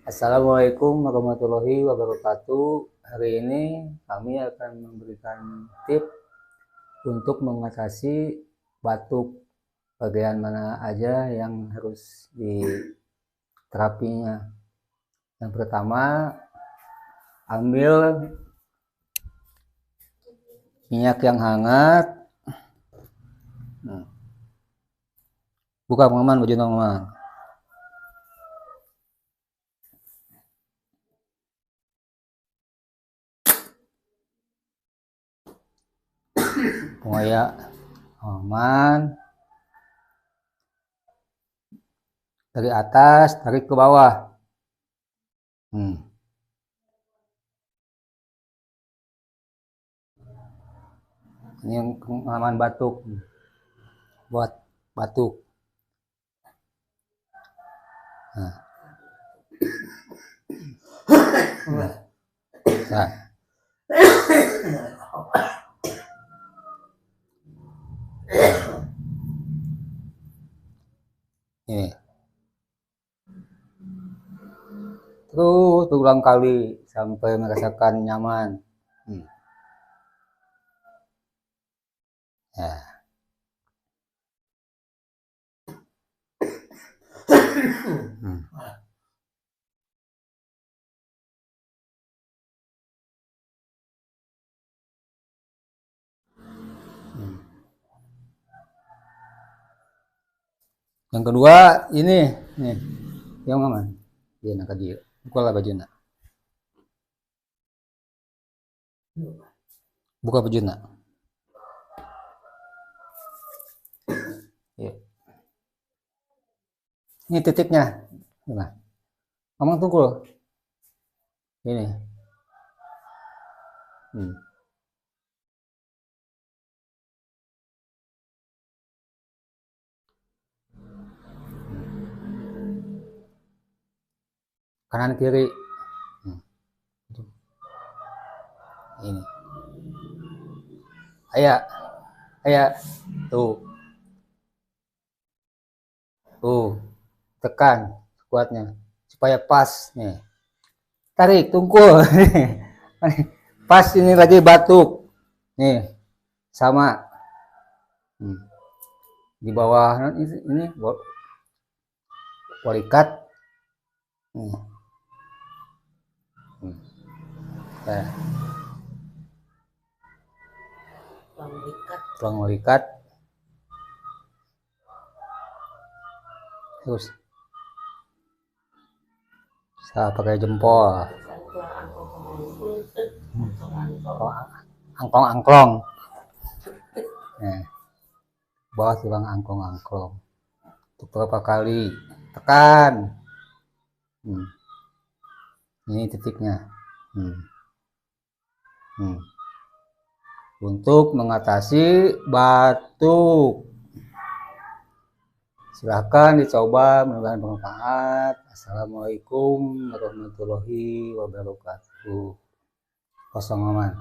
Assalamualaikum warahmatullahi wabarakatuh. Hari ini kami akan memberikan tips untuk mengatasi batuk. Bagian mana aja yang harus diterapinya. Yang pertama, ambil minyak yang hangat. Buka pengaman baju normal. Pokoknya aman. Dari atas tarik ke bawah. Ini yang pengaman batuk, buat batuk. Nah. Ini. Terus berulang kali sampai merasakan nyaman. Ya. Yang kedua ini nih, yang mana? Dia nak dia. Buka baju nak. Buka baju nak. Ya. Ini titiknya. Nah. Ngomong tunggu. Ini. Kanan kiri. Ini. Ayah. Tuh. Tekan kuatnya supaya pas nih. Tarik, tunggu. Pas ini lagi batuk. Nih. Sama. Di bawah ini walikat. Tuang walikat. Terus saya pakai jempol. Angklong. Bawah tulang angklong. Untuk berapa kali tekan. Ini titiknya. Untuk mengatasi batuk. Silahkan dicoba, mudah-mudahan bermanfaat. Assalamualaikum warahmatullahi wabarakatuh. Kosong aman.